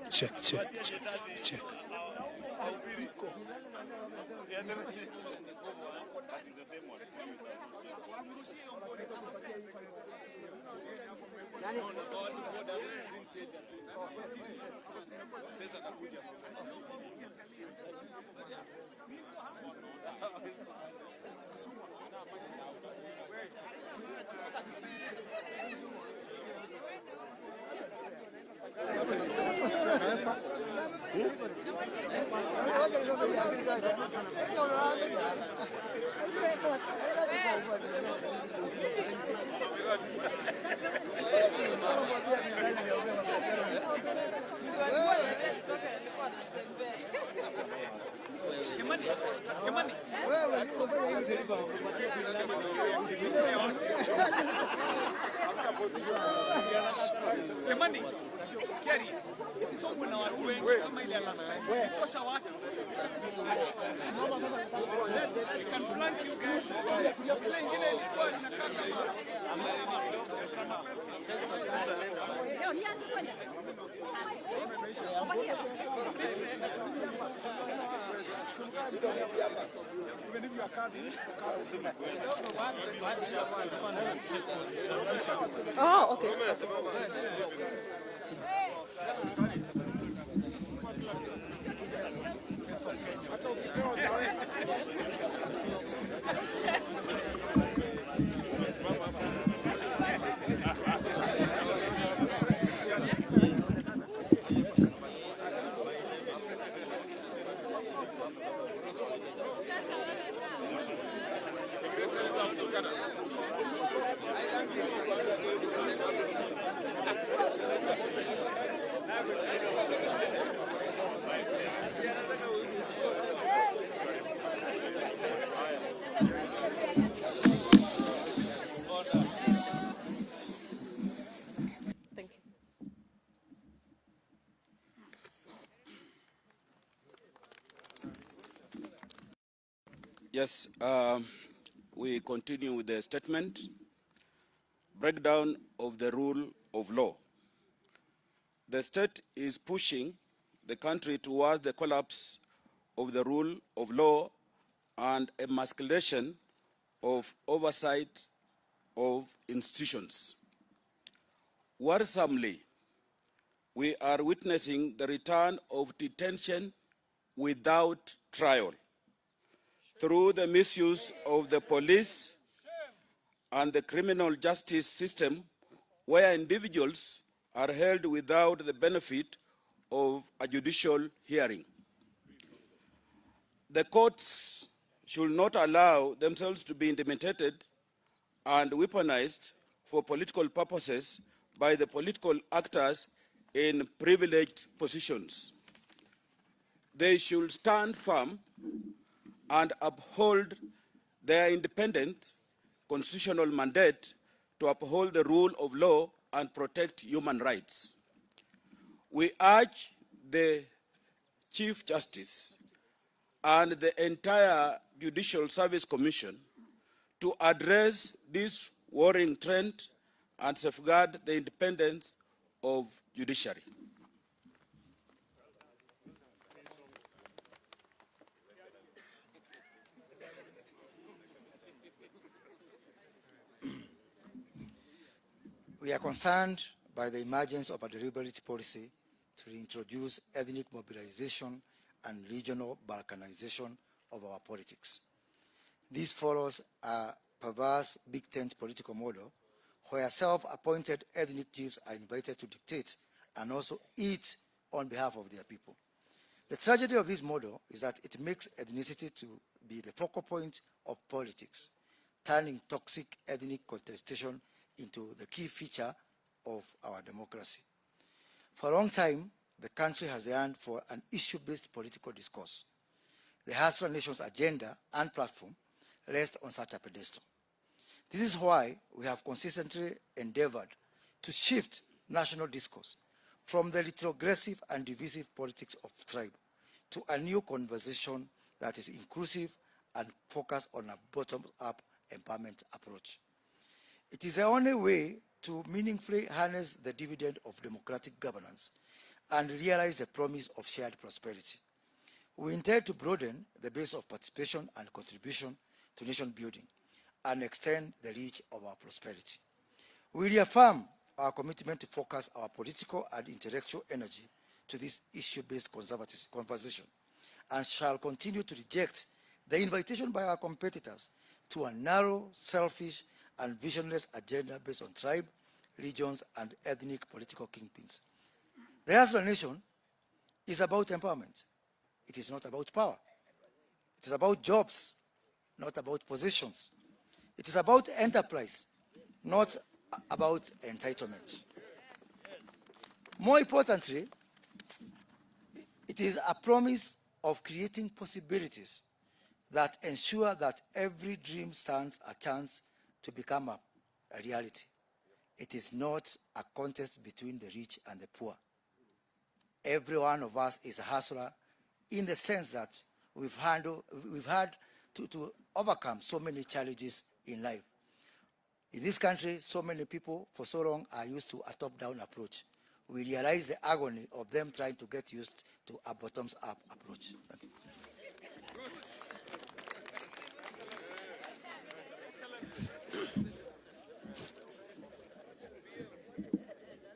Check. Oh, okay. Thank you. Yes, we continue with the statement. Breakdown of the rule of law. The state is pushing the country towards the collapse of the rule of law and emasculation of oversight of institutions. Worrisomely, we are witnessing the return of detention without trial through the misuse of the police and the criminal justice system, where individuals are held without the benefit of a judicial hearing. The courts should not allow themselves to be intimidated and weaponized for political purposes by the political actors in privileged positions. They should stand firm and uphold their independent constitutional mandate to uphold the rule of law and protect human rights. We urge the Chief Justice and the entire Judicial Service Commission to address this worrying trend and safeguard the independence of judiciary. We are concerned by the emergence of a deliberate policy to reintroduce ethnic mobilization and regional balkanization of our politics. This follows a perverse big tent political model where self-appointed ethnic chiefs are invited to dictate and also eat on behalf of their people. The tragedy of this model is that it makes ethnicity to be the focal point of politics, turning toxic ethnic contestation into the key feature of our democracy. For a long time, the country has yearned for an issue-based political discourse. The Hustler Nation's agenda and platform rest on such a pedestal. This is why we have consistently endeavored to shift national discourse from the retrogressive and divisive politics of tribe to a new conversation that is inclusive and focused on a bottom-up empowerment approach. It is the only way to meaningfully harness the dividend of democratic governance and realize the promise of shared prosperity. We intend to broaden the base of participation and contribution to nation building and extend the reach of our prosperity. We reaffirm our commitment to focus our political and intellectual energy to this issue-based conversation and shall continue to reject the invitation by our competitors to a narrow, selfish, and visionless agenda based on tribe, regions, and ethnic political kingpins. The Hustler Nation is about empowerment. It is not about power. It is about jobs, not about positions. It is about enterprise, not about entitlement. More importantly, it is a promise of creating possibilities that ensure that every dream stands a chance to become a reality. It is not a contest between the rich and the poor. Every one of us is a hustler in the sense that we've had to overcome so many challenges in life. In this country, so many people for so long are used to a top-down approach. We realize the agony of them trying to get used to a bottoms-up approach. Thank you.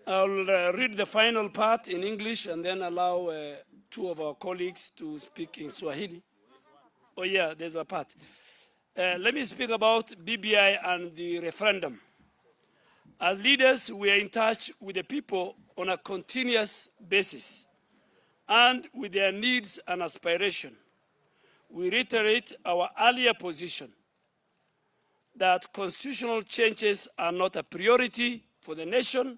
I'll read the final part in English and then allow two of our colleagues to speak in Swahili. Oh yeah, there's a part. Let me speak about BBI and the referendum. As leaders, we are in touch with the people on a continuous basis and with their needs and aspirations. We reiterate our earlier position that constitutional changes are not a priority for the nation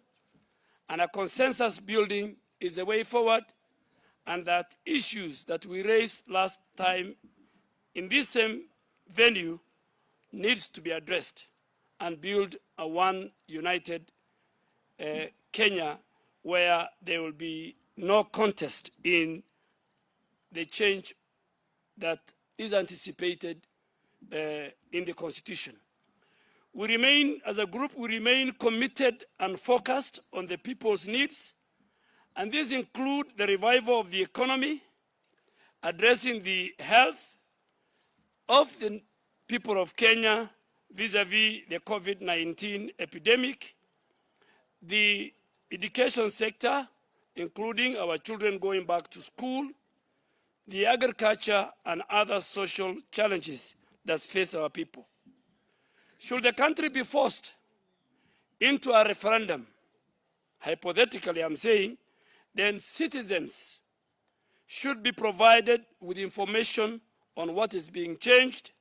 and a consensus building is the way forward, and that issues that we raised last time in this same venue needs to be addressed and build a one united Kenya where there will be no contest in the change that is anticipated in the Constitution. We remain, as a group, we remain committed and focused on the people's needs, and these include the revival of the economy, addressing the health of the people of Kenya vis-a-vis the COVID-19 epidemic, the education sector, including our children going back to school, the agriculture and other social challenges that face our people. Should the country be forced into a referendum, hypothetically I'm saying, then citizens should be provided with information on what is being changed,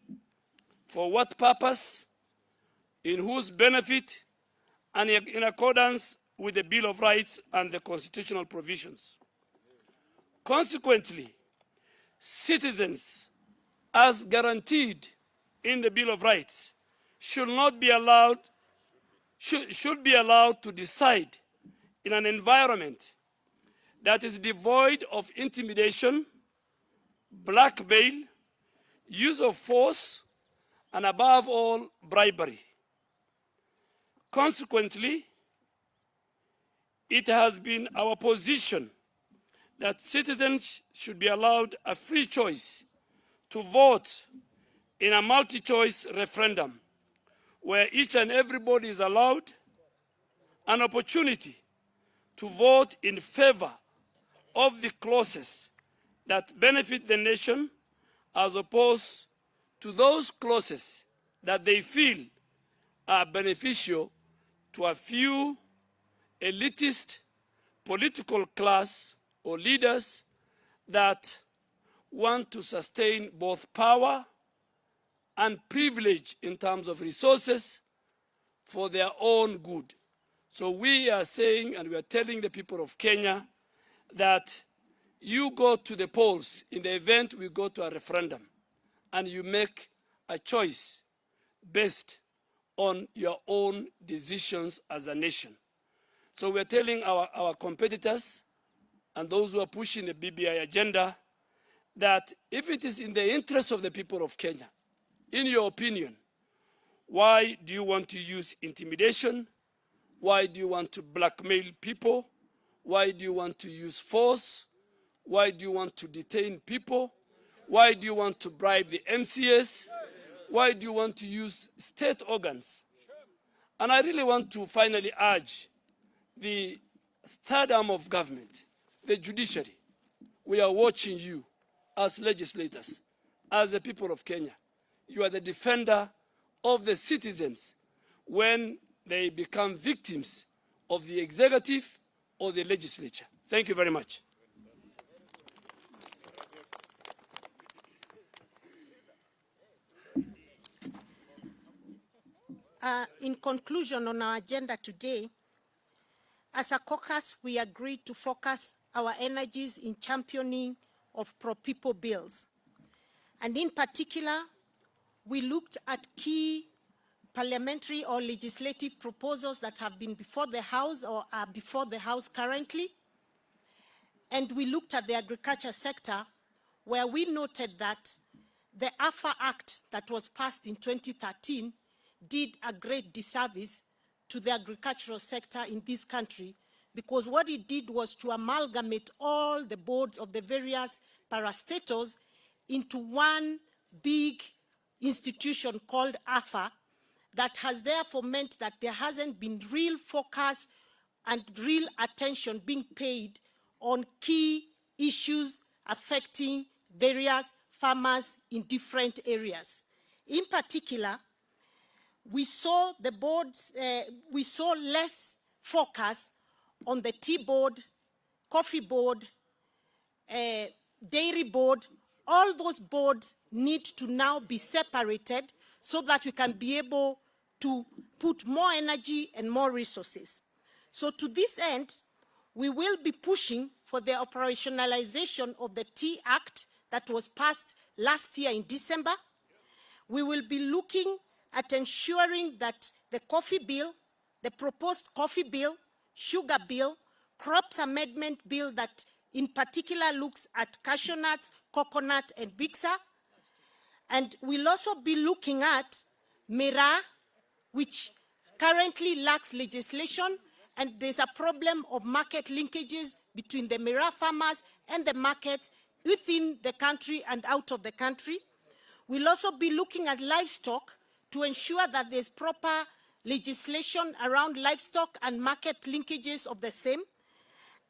for what purpose, in whose benefit, and in accordance with the Bill of Rights and the constitutional provisions. Consequently, citizens, as guaranteed in the Bill of Rights, should be allowed to decide in an environment that is devoid of intimidation, blackmail, use of force, and above all, bribery. Consequently, it has been our position that citizens should be allowed a free choice to vote in a multi-choice referendum where each and everybody is allowed an opportunity to vote in favor of the clauses that benefit the nation as opposed to those clauses that they feel are beneficial to a few elitist political class or leaders that want to sustain both power and privilege in terms of resources for their own good. So we are saying, and we are telling the people of Kenya, that you go to the polls in the event we go to a referendum, and you make a choice based on your own decisions as a nation. So we're telling our competitors and those who are pushing the BBI agenda that if it is in the interest of the people of Kenya, in your opinion, why do you want to use intimidation? Why do you want to blackmail people? Why do you want to use force? Why do you want to detain people? Why do you want to bribe the MCS? Why do you want to use state organs? And I really want to finally urge the third arm of government, the judiciary. We are watching you as legislators, as the people of Kenya. You are the defender of the citizens when they become victims of the executive or the legislature. Thank you very much. In conclusion, on our agenda today, as a caucus, we agreed to focus our energies in championing of pro-people bills. And in particular, we looked at key parliamentary or legislative proposals that have been before the House or are before the House currently. And we looked at the agriculture sector, where we noted that the AFA Act that was passed in 2013 did a great disservice to the agricultural sector in this country, because what it did was to amalgamate all the boards of the various parastatals into one big institution called AFA, that has therefore meant that there hasn't been real focus and real attention being paid on key issues affecting various farmers in different areas. In particular, we saw the boards, we saw less focus on the tea board, coffee board, dairy board. All those boards need to now be separated so that we can be able to put more energy and more resources. So to this end, we will be pushing for the operationalization of the Tea Act that was passed last year in December. We will be looking at ensuring that the coffee bill, the proposed coffee bill, sugar bill, crops amendment bill that in particular looks at cashew nuts, coconut, and bixa. And we'll also be looking at Mira, which currently lacks legislation, and there's a problem of market linkages between the Mira farmers and the market within the country and out of the country. We'll also be looking at livestock to ensure that there's proper legislation around livestock and market linkages of the same.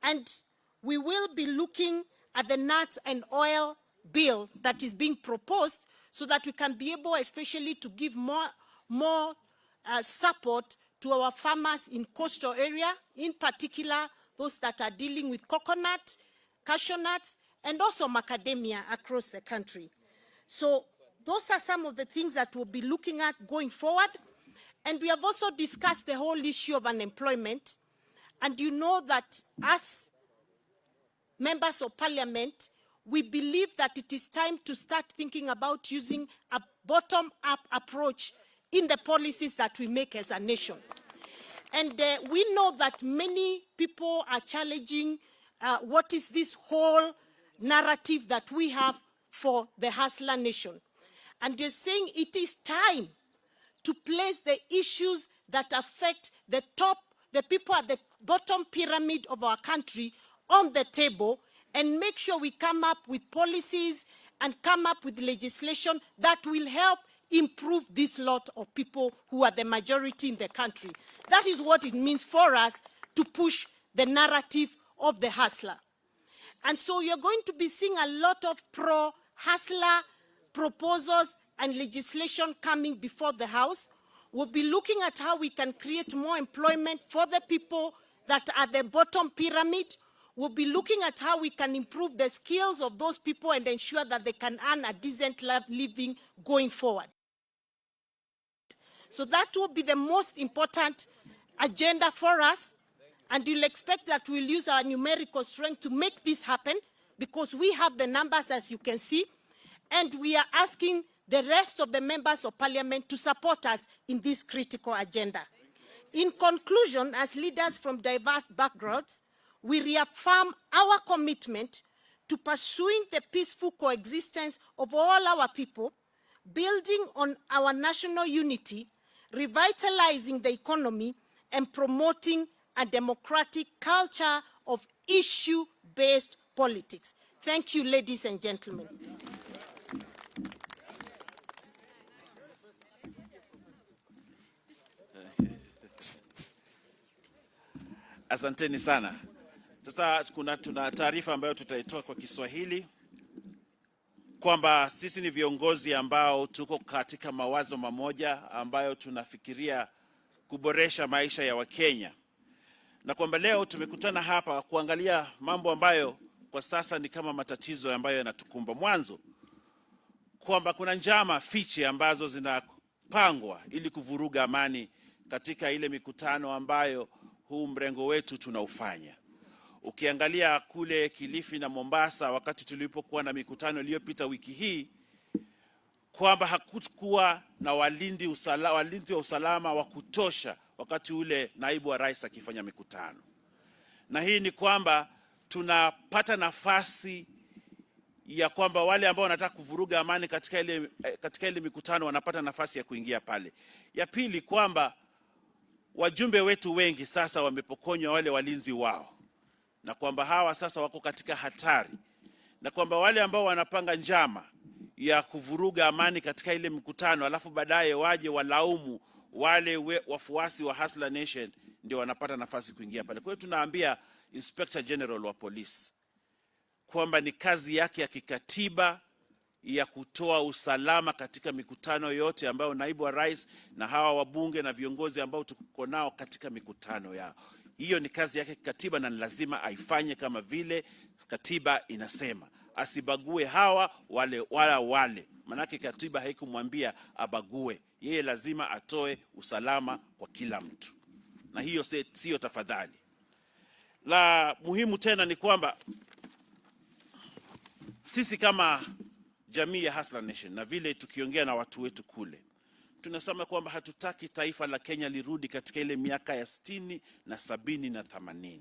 And we will be looking at the nuts and oil bill that is being proposed so that we can be able especially to give more support to our farmers in coastal area, in particular those that are dealing with coconut, cashew nuts, and also macadamia across the country. So those are some of the things that we'll be looking at going forward. And we have also discussed the whole issue of unemployment. And you know that as members of parliament, we believe that it is time to start thinking about using a bottom-up approach in the policies that we make as a nation. And we know that many people are challenging what is this whole narrative that we have for the hustler nation. And they're saying it is time to place the issues that affect the people at the bottom pyramid of our country on the table, and make sure we come up with policies and come up with legislation that will help improve this lot of people who are the majority in the country. That is what it means for us to push the narrative of the hustler. And so you're going to be seeing a lot of pro-hustler proposals and legislation coming before the House. We'll be looking at how we can create more employment for the people that are at the bottom pyramid. We'll be looking at how we can improve the skills of those people and ensure that they can earn a decent living going forward. So that will be the most important agenda for us, and you'll expect that we'll use our numerical strength to make this happen, because we have the numbers, as you can see, and we are asking the rest of the members of parliament to support us in this critical agenda. In conclusion, as leaders from diverse backgrounds, we reaffirm our commitment to pursuing the peaceful coexistence of all our people, building on our national unity, revitalizing the economy, and promoting a democratic culture of issue-based politics. Thank you, ladies and gentlemen. Asanteni sana. Sasa tuna taarifa ambayo tutaitoa kwa Kiswahili kwamba sisi ni viongozi ambao tuko katika mawazo mamoja ambayo tunafikiria kuboresha maisha ya Wakenya, na kwamba leo tumekutana hapa kuangalia mambo ambayo kwa sasa ni kama matatizo ambayo yanatukumba. Mwanzo, kwamba kuna njama fiche ambazo zinapangwa ili kuvuruga amani katika ile mikutano ambayo huu mrengo wetu tunaufanya. Ukiangalia kule Kilifi na Mombasa wakati tulipokuwa na mikutano iliyopita wiki hii, kwamba hakukuwa na walinzi wa usalama wa kutosha wakati ule naibu wa rais akifanya mikutano. Na hii ni kwamba tunapata nafasi ya kwamba wale ambao wanataka kuvuruga amani katika ile mikutano wanapata nafasi ya kuingia pale. Ya pili, kwamba wajumbe wetu wengi sasa wamepokonywa wale walinzi wao, na kwamba hawa sasa wako katika hatari, na kwamba wale ambao wanapanga njama ya kuvuruga amani katika ile mkutano alafu baadaye waje walaumu wale wafuasi wa Hustler Nation ndio wanapata nafasi kuingia pale. Kwa hiyo tunaambia Inspector General wa Police kwamba ni kazi yake ya kikatiba ya kutoa usalama katika mikutano yote ambayo naibu wa rais na hawa wabunge na viongozi ambao tuko nao katika mikutano yao. Hiyo ni kazi yake kikatiba na lazima aifanye kama vile katiba inasema. Asibague hawa wale. Manake katiba haikumwambia abague. Yeye lazima atoe usalama kwa kila mtu. Na hiyo sio tafadhali. La muhimu tena ni kwamba sisi kama jamii ya Hustler Nation na vile tukiongea na watu wetu kule, tunasema kwamba hatutaki taifa la Kenya lirudi katika ile miaka ya 60 na 70 na 80.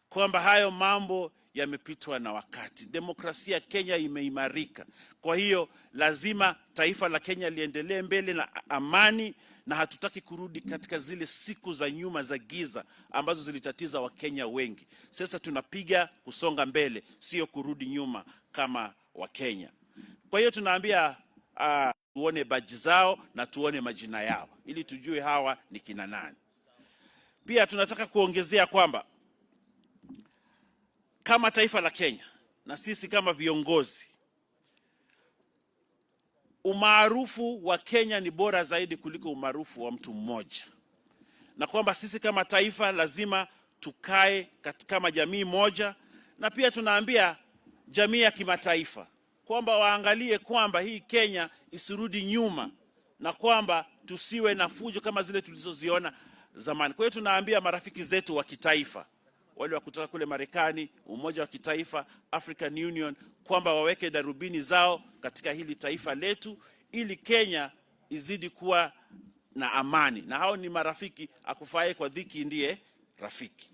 Kwamba hayo mambo yamepitwa na wakati. Demokrasia Kenya imeimarika. Kwa hiyo lazima taifa la Kenya liendelee mbele na amani, na hatutaki kurudi katika zile siku za nyuma za giza ambazo zilitatiza Wakenya wengi. Sasa tunapiga kusonga mbele, sio kurudi nyuma kama Wakenya. Kwa hiyo tunaambia tuone baji zao na tuone majina yao ili tujue hawa ni kina nani. Pia tunataka kuongezea kwamba kama taifa la Kenya na sisi kama viongozi, umaarufu wa Kenya ni bora zaidi kuliko umaarufu wa mtu mmoja, na kwamba sisi kama taifa lazima tukae kama jamii moja. Na pia tunaambia jamii ya kimataifa kwamba waangalie kwamba hii Kenya isirudi nyuma na kwamba tusiwe na fujo kama zile tulizoziona zamani. Kwa hiyo tunaambia marafiki zetu wa kitaifa, wale wa kutoka kule Marekani, Umoja wa Kitaifa, African Union, kwamba waweke darubini zao katika hili taifa letu ili Kenya izidi kuwa na amani. Na hao ni marafiki, akufaye kwa dhiki ndiye rafiki.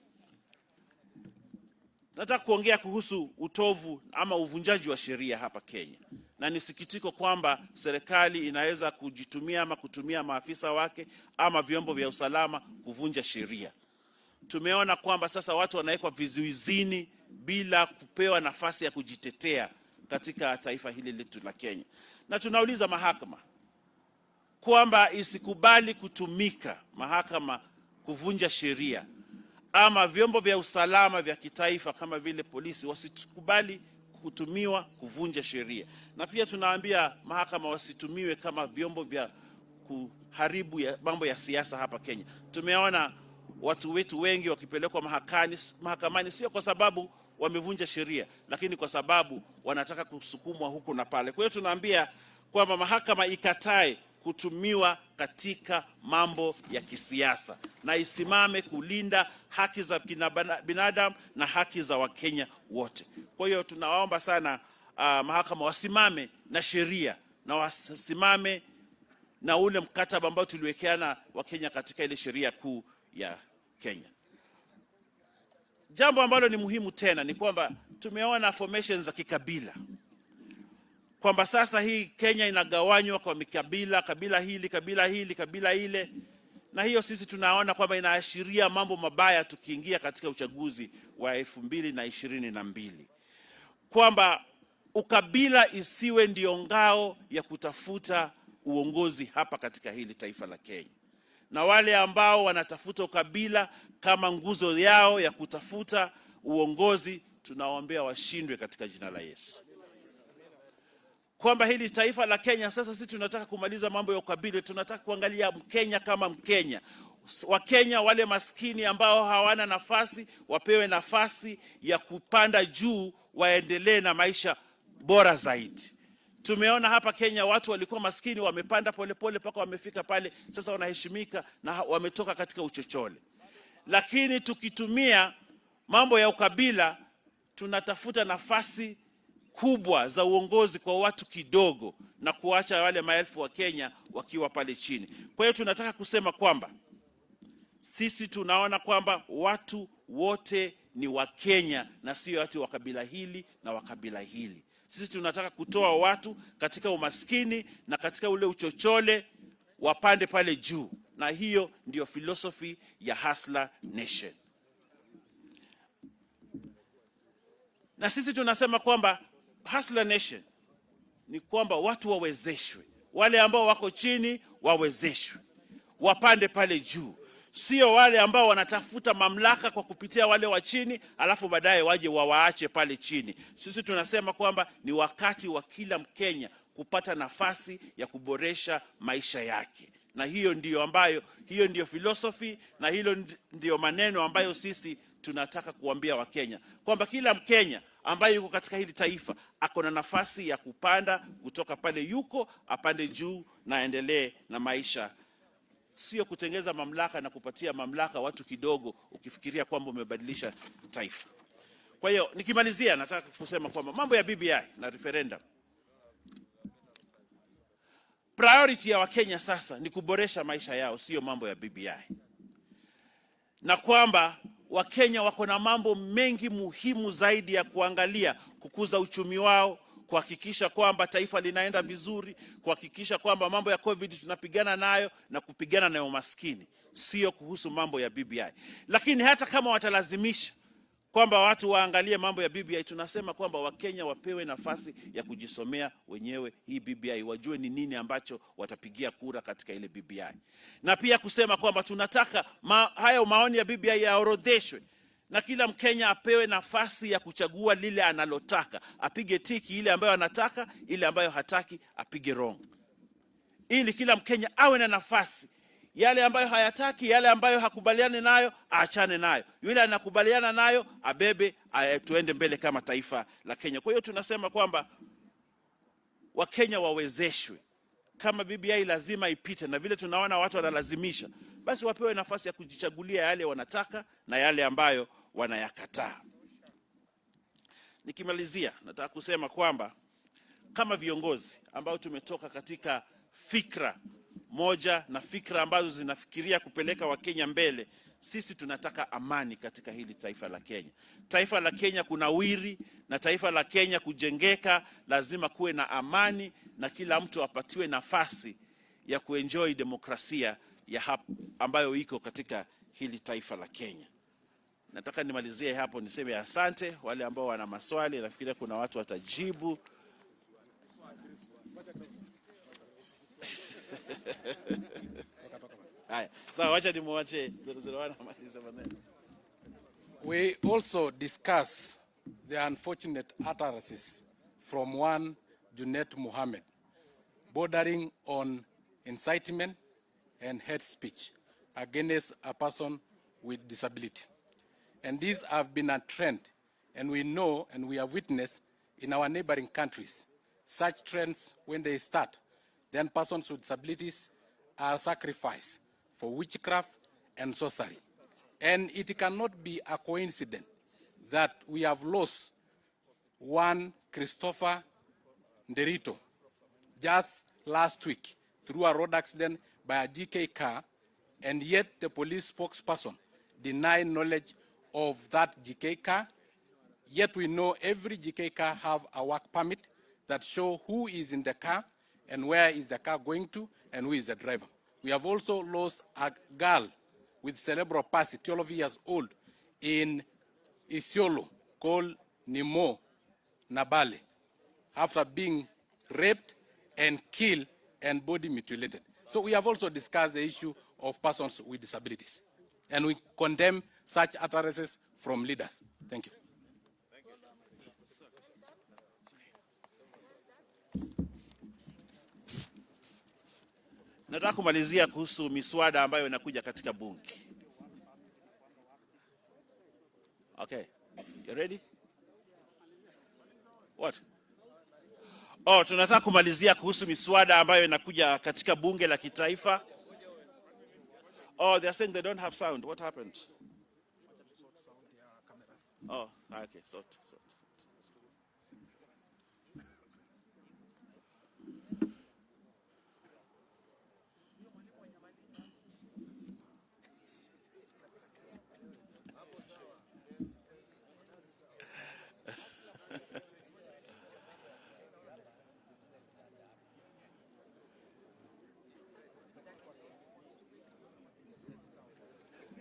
Nataka kuongea kuhusu utovu ama uvunjaji wa sheria hapa Kenya. Na nisikitiko kwamba serikali inaweza kujitumia ama kutumia maafisa wake ama vyombo vya usalama kuvunja sheria. Tumeona kwamba sasa watu wanawekwa vizuizini bila kupewa nafasi ya kujitetea katika taifa hili letu la Kenya. Na tunauliza mahakama kwamba isikubali kutumika mahakama kuvunja sheria, ama vyombo vya usalama vya kitaifa kama vile polisi wasikubali kutumiwa kuvunja sheria. Na pia tunaambia mahakama wasitumiwe kama vyombo vya kuharibu mambo ya siasa hapa Kenya. Tumeona watu wetu wengi wakipelekwa mahakamani sio kwa sababu wamevunja sheria, lakini kwa sababu wanataka kusukumwa huku na pale. Kwa hiyo tunaambia kwamba mahakama ikatae kutumiwa katika mambo ya kisiasa na isimame kulinda haki za binadamu na haki za Wakenya wote. Kwa hiyo tunawaomba sana mahakama wasimame na sheria na wasimame na ule mkataba ambao tuliwekeana wa Kenya katika ile sheria kuu ya Kenya. Jambo ambalo ni muhimu tena ni kwamba tumeona formations za kikabila, kwamba sasa hii Kenya inagawanywa kwa mikabila, kabila hili, kabila ile, na hiyo sisi tunaona kwamba inaashiria mambo mabaya tukiingia katika uchaguzi wa 2022, kwamba ukabila isiwe ndio ngao ya kutafuta uongozi hapa katika hili taifa la Kenya, na wale ambao wanatafuta ukabila kama nguzo yao ya kutafuta uongozi, tunawaombea washindwe katika jina la Yesu. Kwamba hili taifa la Kenya sasa sisi tunataka kumaliza mambo ya ukabila, tunataka kuangalia Mkenya kama Mkenya. Wakenya wale maskini ambao hawana nafasi wapewe nafasi ya kupanda juu, waendelee na maisha bora zaidi. Tumeona hapa Kenya watu walikuwa maskini wamepanda polepole mpaka wamefika pale sasa wanaheshimika na wametoka katika uchochole. Lakini tukitumia mambo ya ukabila tunatafuta nafasi kubwa za uongozi kwa watu kidogo na kuacha wale maelfu wa Kenya wakiwa pale chini. Kwa hiyo tunataka kusema kwamba sisi tunaona kwamba watu wote ni wa Kenya na sio watu wa kabila hili na wa kabila hili. Sisi tunataka kutoa watu katika umaskini na katika ule uchochole wapande pale juu, na hiyo ndio philosophy ya Hustler Nation. Na sisi tunasema kwamba Hustler Nation ni kwamba watu wawezeshwe, wale ambao wako chini wawezeshwe, wapande pale juu, sio wale ambao wanatafuta mamlaka kwa kupitia wale wa chini alafu baadaye waje wawaache pale chini. Sisi tunasema kwamba ni wakati wa kila Mkenya kupata nafasi ya kuboresha maisha yake, na hiyo ndio philosophy, na hilo ndio maneno ambayo sisi tunataka kuambia Wakenya, kwamba kila Mkenya ambaye yuko katika hili taifa ako na nafasi ya kupanda kutoka pale yuko apande juu na aendelee na maisha, sio kutengeza mamlaka na kupatia mamlaka watu kidogo ukifikiria kwamba umebadilisha taifa. Kwa hiyo nikimalizia, nataka kusema kwamba mambo ya BBI na referendum, priority ya Wakenya sasa ni kuboresha maisha yao, sio mambo ya BBI, na kwamba Wakenya wako na mambo mengi muhimu zaidi ya kuangalia: kukuza uchumi wao, kuhakikisha kwamba taifa linaenda vizuri, kuhakikisha kwamba mambo ya COVID tunapigana nayo na kupigana na umaskini, sio kuhusu mambo ya BBI. Lakini hata kama watalazimisha kwamba watu waangalie mambo ya BBI, tunasema kwamba Wakenya wapewe nafasi ya kujisomea wenyewe hii BBI, wajue ni nini ambacho watapigia kura katika ile BBI. Na pia kusema kwamba tunataka hayo maoni ya BBI yaorodheshwe na kila Mkenya apewe nafasi ya kuchagua lile analotaka, apige tiki ile ambayo anataka, ile ambayo hataki apige wrong, ili kila Mkenya awe na nafasi. Yale ambayo hayataki, yale ambayo hakubaliani nayo, aachane nayo. Yule anakubaliana nayo, abebe, tuende mbele kama taifa la Kenya. Kwa hiyo tunasema kwamba Wakenya wawezeshwe. Kama BBI lazima ipite, na vile tunaona watu wanalazimisha, basi wapewe nafasi ya kujichagulia yale wanataka na yale ambayo wanayakataa. Nikimalizia, nataka kusema kwamba kama viongozi ambao tumetoka katika fikra moja na fikra ambazo zinafikiria kupeleka Wakenya mbele, sisi tunataka amani katika hili taifa la Kenya. Taifa la Kenya kunawiri, na taifa la Kenya kujengeka, lazima kuwe na amani na kila mtu apatiwe nafasi ya kuenjoy demokrasia ya ambayo iko katika hili taifa la Kenya. Nataka nimalizie hapo, niseme asante. Wale ambao wana maswali, nafikiria kuna watu watajibu. We also discuss the unfortunate utterances from one Junet Mohammed, bordering on incitement and hate speech against a person with disability. And these have been a trend, and we know and we have witnessed in our neighboring countries. Such trends, when they start, then persons with disabilities are sacrificed for witchcraft and sorcery. And it cannot be a coincidence that we have lost one Christopher Nderito just last week through a road accident by a GK car, and yet the police spokesperson denied knowledge of that GK car. Yet we know every GK car have a work permit that show who is in the car and where is the car going to and who is the driver. We have also lost a girl with cerebral palsy, 12 years old, in Isiolo, called Nimo Nabale, after being raped and killed and body mutilated. So we have also discussed the issue of persons with disabilities, and we condemn such utterances from leaders. Thank you. Nataka kumalizia kuhusu miswada ambayo inakuja katika bunge. Okay. You ready? What? Oh, tunataka kumalizia kuhusu miswada ambayo inakuja katika bunge la kitaifa. Oh, they're saying they don't have sound. What happened? Oh, okay. Sort.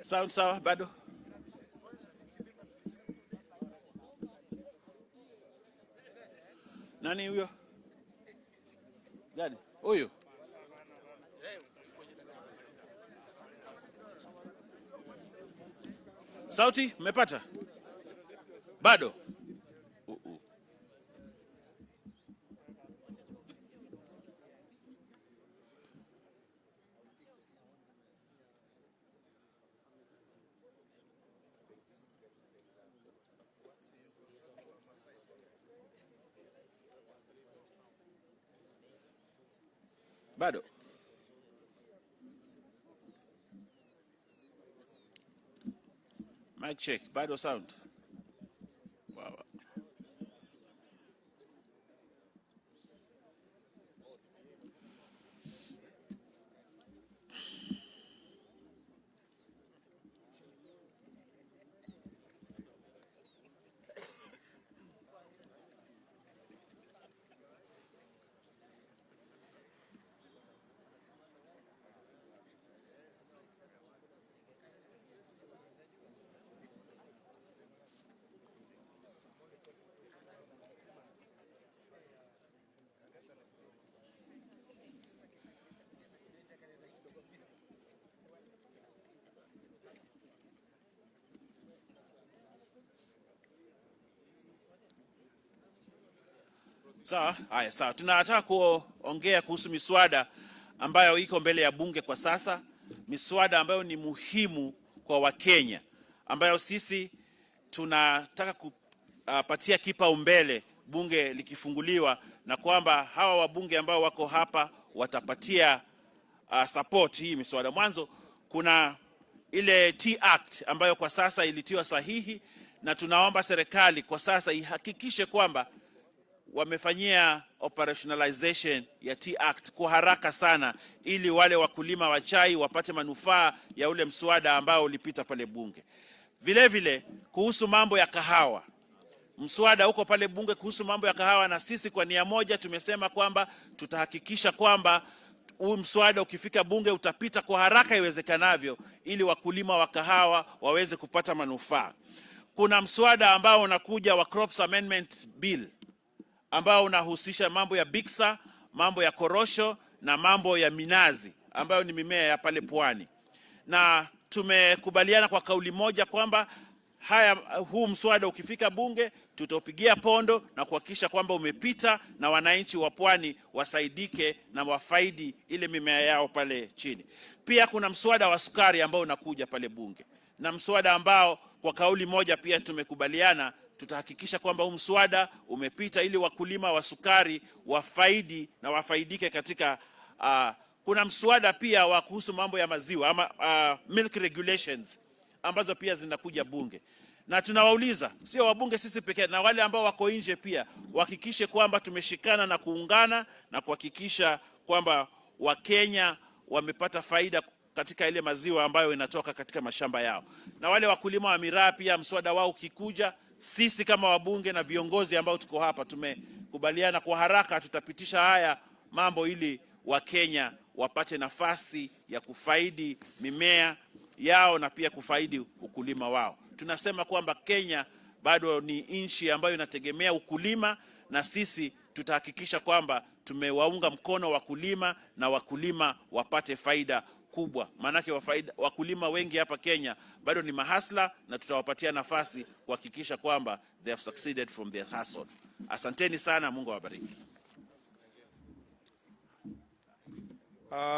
Sound sawa bado? Nani huyo? Gani? Huyo? Sauti, mmepata? Bado? Bado? Mic check. Bado sound. Wow. Sawa, haya sawa. Tunataka kuongea kuhusu miswada ambayo iko mbele ya bunge kwa sasa, miswada ambayo ni muhimu kwa Wakenya, ambayo sisi tunataka kupatia kipaumbele bunge likifunguliwa, na kwamba hawa wabunge ambao wako hapa watapatia support hii miswada. Mwanzo kuna ile T-Act ambayo kwa sasa ilitiwa sahihi, na tunaomba serikali kwa sasa ihakikishe kwamba wamefanyia operationalization ya T-Act kwa haraka sana, ili wale wakulima wa chai wapate manufaa ya ule mswada ambao ulipita pale bunge. Vile vile kuhusu mambo ya kahawa, mswada uko pale bunge kuhusu mambo ya kahawa, na sisi kwa nia moja tumesema kwamba tutahakikisha kwamba huu mswada ukifika bunge utapita kwa haraka iwezekanavyo, ili wakulima wa kahawa waweze kupata manufaa. Kuna mswada ambao unakuja wa Crops Amendment Bill ambao unahusisha mambo ya biksa, mambo ya korosho na mambo ya minazi ambayo ni mimea ya pale pwani. Na tumekubaliana kwa kauli moja kwamba huu mswada ukifika bunge tutaupigia pondo na kuhakikisha kwamba umepita na wananchi wa pwani wasaidike na wafaidi ile mimea yao pale chini. Pia kuna mswada wa sukari ambao unakuja pale bunge, na mswada ambao kwa kauli moja pia tumekubaliana tutahakikisha kwamba huu mswada umepita ili wakulima wa sukari wafaidi na wafaidike katika kuna mswada pia wa kuhusu mambo ya maziwa ama milk regulations ambazo pia zinakuja bunge. Na tunawauliza sio wabunge sisi pekee, na wale ambao wako nje pia wahakikishe kwamba tumeshikana na kuungana na kuhakikisha kwamba Wakenya wamepata faida katika ile maziwa ambayo inatoka katika mashamba yao. Na wale wakulima wa miraa pia, mswada wao ukikuja, sisi kama wabunge na viongozi ambao tuko hapa tumekubaliana kwa haraka tutapitisha haya mambo ili Wakenya wapate nafasi ya kufaidi mimea yao na pia kufaidi ukulima wao. Tunasema kwamba Kenya bado ni nchi ambayo inategemea ukulima, na sisi tutahakikisha kwamba tumewaunga mkono wakulima na wakulima wapate faida kubwa. Maanake wakulima wengi hapa Kenya bado ni mahasla, na tutawapatia nafasi kuhakikisha kwamba they have succeeded from their hustle. Asanteni sana, Mungu awabariki.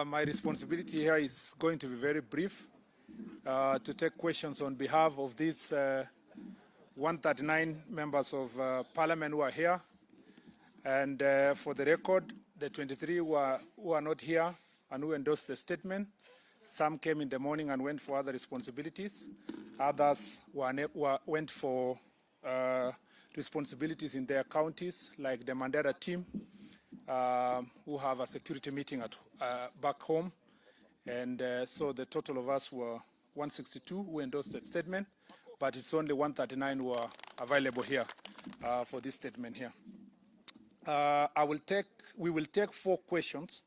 My responsibility here is going to be very brief, to take questions on behalf of these 139 members of parliament who are here. And for the record, the 23 who are not here and who endorsed the statement. Some came in the morning and went for other responsibilities. Others went for responsibilities in their counties, like the Mandera team, who have a security meeting at back home. And so the total of us were 162 who endorsed the statement, but it's only 139 who are available here for this statement here. We will take 4 questions,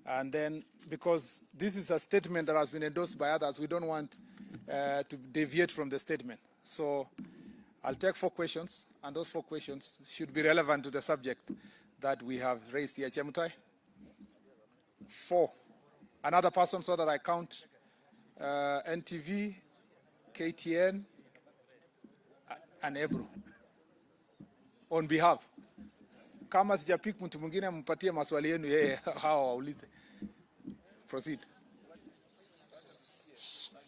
and then because this is a statement that has been endorsed by others, we don't want to deviate from the statement. So I'll take 4 questions, and those 4 questions should be relevant to the subject that we have raised here. Chemutai? 4. Another person, so that I count NTV, KTN, and Ebro. On behalf. Kama sijapik mtu mwingine mpatie maswali yenu yeye hawa waulize. Proceed.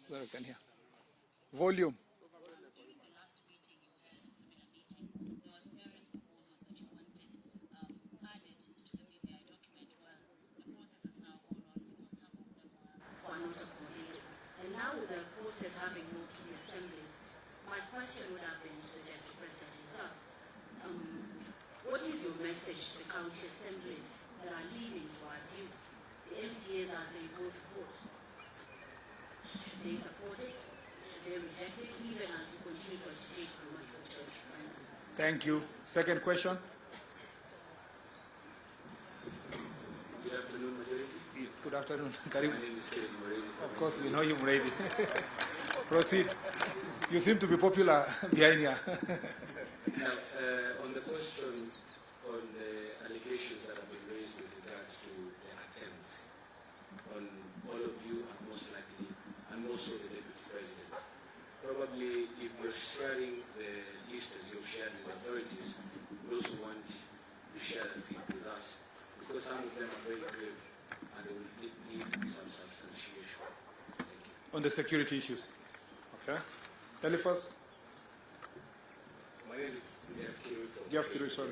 Where can hear. Volume. And now with the process having moved to the assemblies, my question would have been to the Deputy President himself. What is your message to the county assemblies that are leaning towards you, the MCAs as they go to vote? Should they support it? Should they reject it, even as you continue to agitate for much for church finance? Thank you. Second question. Good afternoon, Majority. Good afternoon. Karibu. My name is Kevin Murray. Of course, we know you, Murray. Proceed. You seem to be popular behind here. Now, on the question on the allegations that have been raised with regards to the attempts on all of you, and most likely, and also the Deputy President, probably if you're sharing the list as you've shared with authorities, we also want to share that with us, because some of them are very grave and they will need some substantiation. Thank you. On the security issues. Okay. Eliphas? My name is Jeff Kirui, sorry.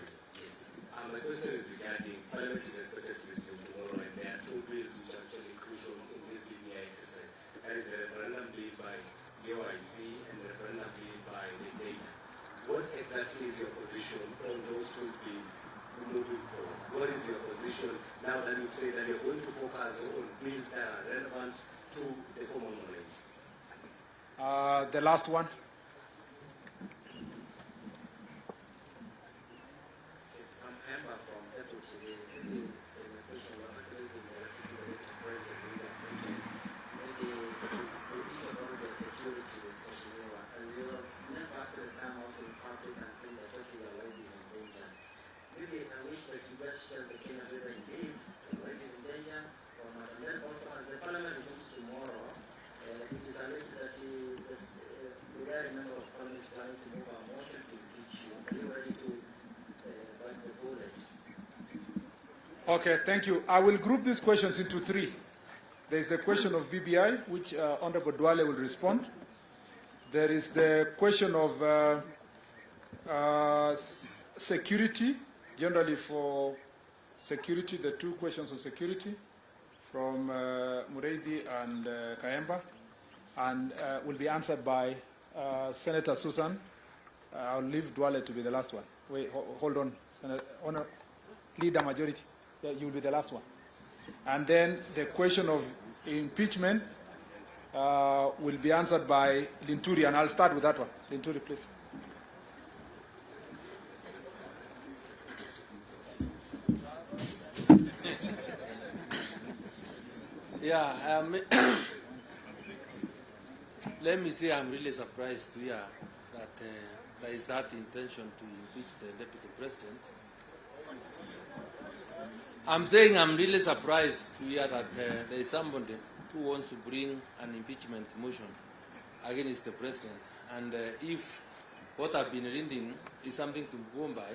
My question is regarding Parliament is expected to resume tomorrow, and there are 2 bills which are actually crucial in this BBI exercise. That is the referendum bill by JYC and the referendum bill by the data. What exactly is your position on those 2 bills moving forward? What is your position now that you say that you're going to focus on bills that are relevant to the common knowledge? The last one. Okay, thank you. I will group these questions into 3. There is the question of BBI, which Honorable Duale will respond. There is the question of security, generally for security, the 2 questions on security from Muredi and Kayemba, and will be answered by Senator Susan. I'll leave Duale to be the last one. Wait, hold on, Senator. Leader Majority. Yeah, you will be the last one. And then the question of impeachment will be answered by Linturi, and I'll start with that one. Linturi, please. Yeah, let me say I'm really surprised to hear that there is that intention to impeach the deputy president. I'm saying I'm really surprised to hear that there is somebody who wants to bring an impeachment motion against the president. And if what I've been reading is something to go by,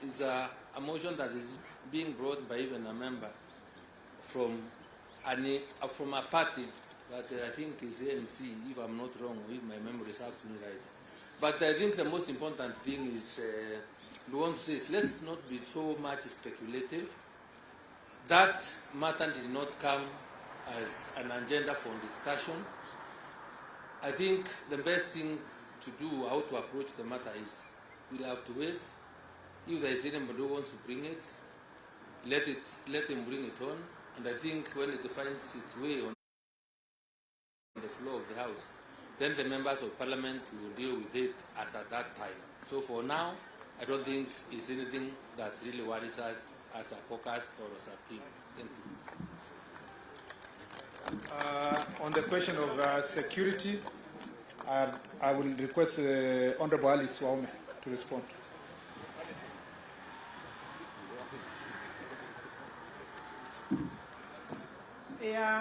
is a motion that is being brought by even a member from a party that I think is ANC, if I'm not wrong, if my memory serves me right. But I think the most important thing is, we want to say is let's not be so much speculative. That matter did not come as an agenda for discussion. I think the best thing to do, how to approach the matter is, we'll have to wait. If there is anybody who wants to bring it, let him bring it on. And I think when it finds its way on the floor of the House, then the members of Parliament will deal with it as at that time. So for now, I don't think it's anything that really worries us as a caucus or as a team. Thank you. On the question of security, I will request Honorable Ali Swaume to respond.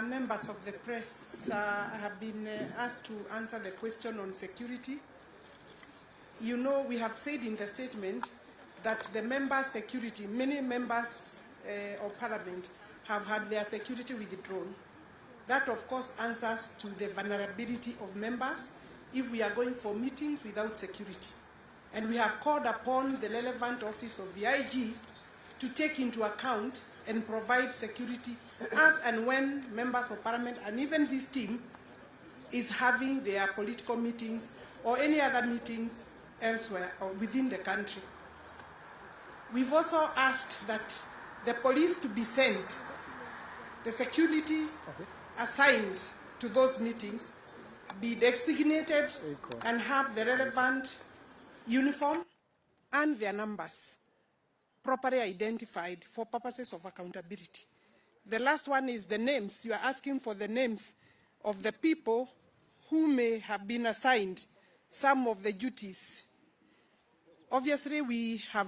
Members of the press, I have been asked to answer the question on security. You know, we have said in the statement that the members' security, many members of Parliament have had their security withdrawn. That, of course, answers to the vulnerability of members if we are going for meetings without security. And we have called upon the relevant office of the IG to take into account and provide security as and when members of Parliament and even this team is having their political meetings or any other meetings elsewhere or within the country. We've also asked that the police to be sent, the security assigned to those meetings be designated and have the relevant uniform and their numbers properly identified for purposes of accountability. The last one is the names. You are asking for the names of the people who may have been assigned some of the duties. Obviously, we have,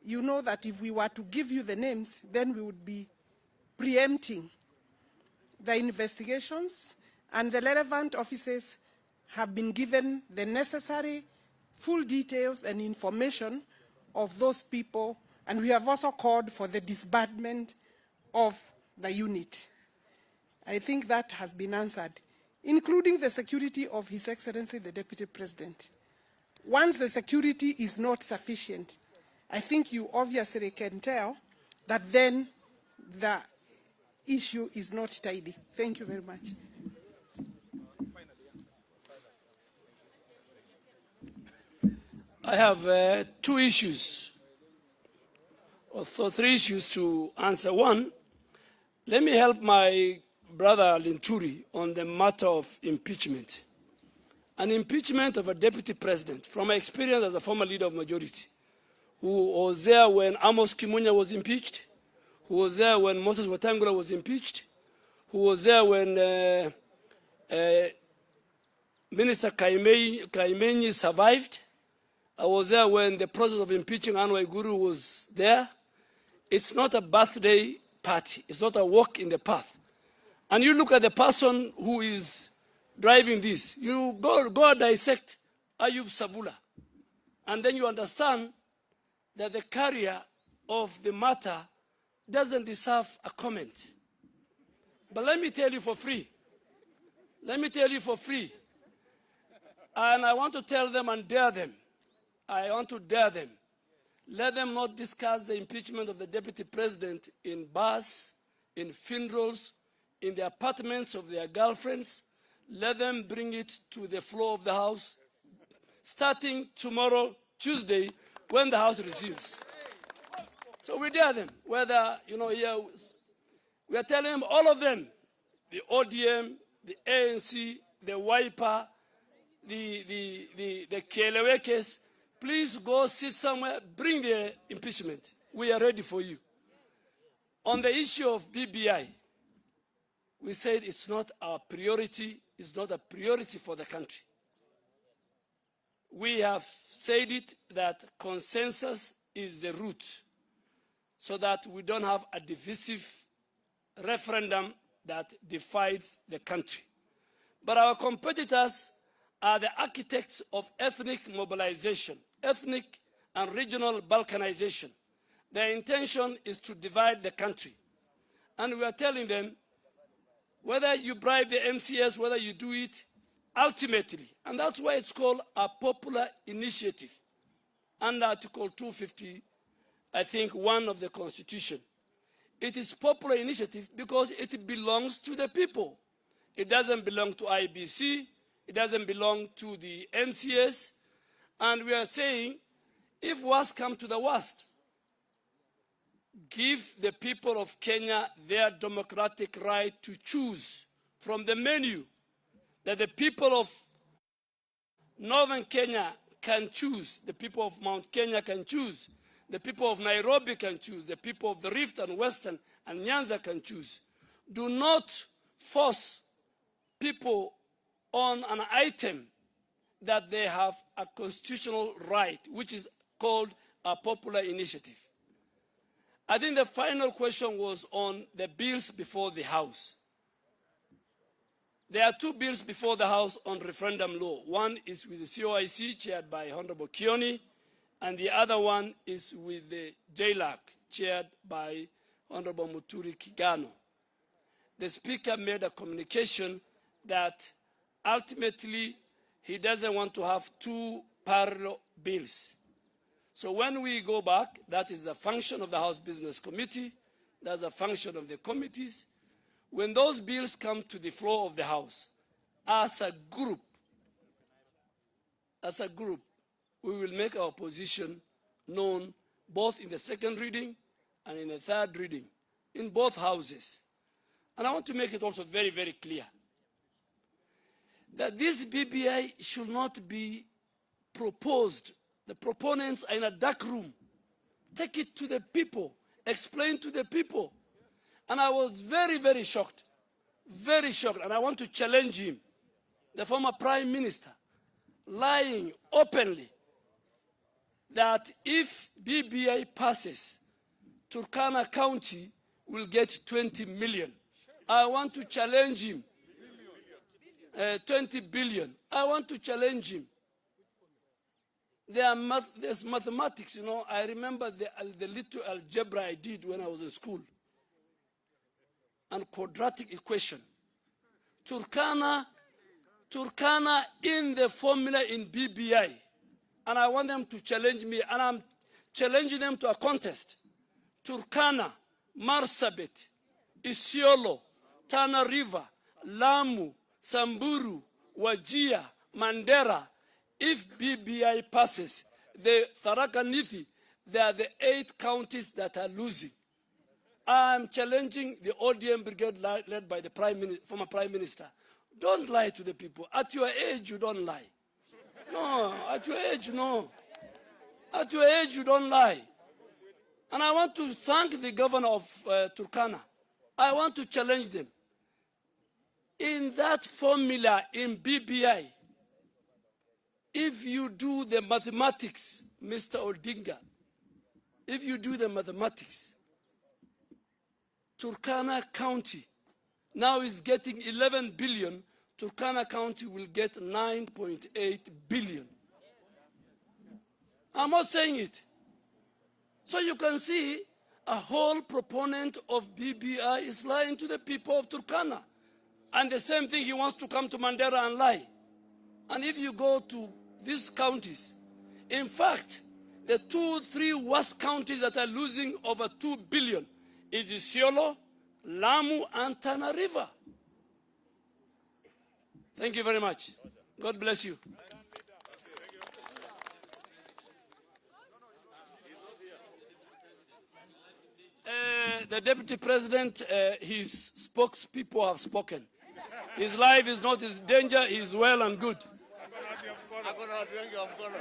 you know that if we were to give you the names, then we would be preempting the investigations, and the relevant officers have been given the necessary full details and information of those people, and we have also called for the disbandment of the unit. I think that has been answered, including the security of His Excellency the Deputy President. Once the security is not sufficient, I think you obviously can tell that then the issue is not tidy. Thank you very much. I have two issues, or three issues to answer. One, let me help my brother Linturi on the matter of impeachment. An impeachment of a deputy president, from my experience as a former leader of majority, who was there when Amos Kimunya was impeached, who was there when Moses Wetangula was impeached, who was there when Minister Kaimenyi survived. I was there when the process of impeaching Anne Waiguru was there. It's not a birthday party. It's not a walk in the path. And you look at the person who is driving this. You go dissect Ayub Savula. And then you understand that the carrier of the matter doesn't deserve a comment. But let me tell you for free. Let me tell you for free. And I want to tell them and dare them. I want to dare them. Let them not discuss the impeachment of the deputy president in bars, in funerals, in the apartments of their girlfriends. Let them bring it to the floor of the House, starting tomorrow, Tuesday, when the House resumes. So we dare them, whether, here We are telling them, all of them, the ODM, the ANC, the WIPA, the Kelewekes, please go sit somewhere, bring the impeachment. We are ready for you. On the issue of BBI, we said it's not our priority, it's not a priority for the country. We have said it that consensus is the root so that we don't have a divisive referendum that divides the country. But our competitors are the architects of ethnic mobilization, ethnic and regional balkanization. Their intention is to divide the country. And we are telling them, whether you bribe the MCS, whether you do it, ultimately, and that's why it's called a popular initiative under Article 250, I think, 1 of the Constitution. It is popular initiative because it belongs to the people. It doesn't belong to IBC, it doesn't belong to the MCS, and we are saying, if worst comes to the worst, give the people of Kenya their democratic right to choose from the menu that the people of Northern Kenya can choose, the people of Mount Kenya can choose, the people of Nairobi can choose, the people of the Rift and Western and Nyanza can choose. Do not force people on an item that they have a constitutional right, which is called a popular initiative. I think the final question was on the bills before the House. There are two bills before the House on referendum law. One is with the COIC, chaired by Honorable Kioni, and the other one is with the JLAC, chaired by Honorable Muturi Kigano. The Speaker made a communication that ultimately he doesn't want to have two parallel bills. So when we go back, that is a function of the House Business Committee, that's a function of the committees. When those bills come to the floor of the House, as a group, we will make our position known both in the second reading and in the third reading, in both houses. And I want to make it also very, very clear that this BBI should not be proposed. The proponents are in a dark room. Take it to the people. Explain to the people. And I was very, very shocked. Very shocked. And I want to challenge him, the former Prime Minister, lying openly that if BBI passes, Turkana County will get 20 million. I want to challenge him. 20 billion. I want to challenge him. There's mathematics, you know. I remember the little algebra I did when I was in school. And quadratic equation. Turkana in the formula in BBI. And I want them to challenge me. And I'm challenging them to a contest. Turkana, Marsabit, Isiolo, Tana River, Lamu, Samburu, Wajia, Mandera. If BBI passes, the Tharaka Nithi, they are the 8 counties that are losing. I'm challenging the ODM brigade led by the former Prime Minister. Don't lie to the people. At your age, you don't lie. No, at your age, no. At your age, you don't lie. And I want to thank the governor of Turkana. I want to challenge them. In that formula in BBI, if you do the mathematics, Mr. Odinga, if you do the mathematics, Turkana County now is getting 11 billion, Turkana County will get 9.8 billion. I'm not saying it. So you can see a whole proponent of BBI is lying to the people of Turkana. And the same thing, he wants to come to Mandera and lie. And if you go to these counties, in fact, the 2-3 worst counties that are losing over 2 billion is Isiolo, Lamu, and Tana River. Thank you very much. God bless you. the Deputy President, his spokespeople have spoken. His life is not in danger, he is well and good. Hakuna watu wengi wa mkono.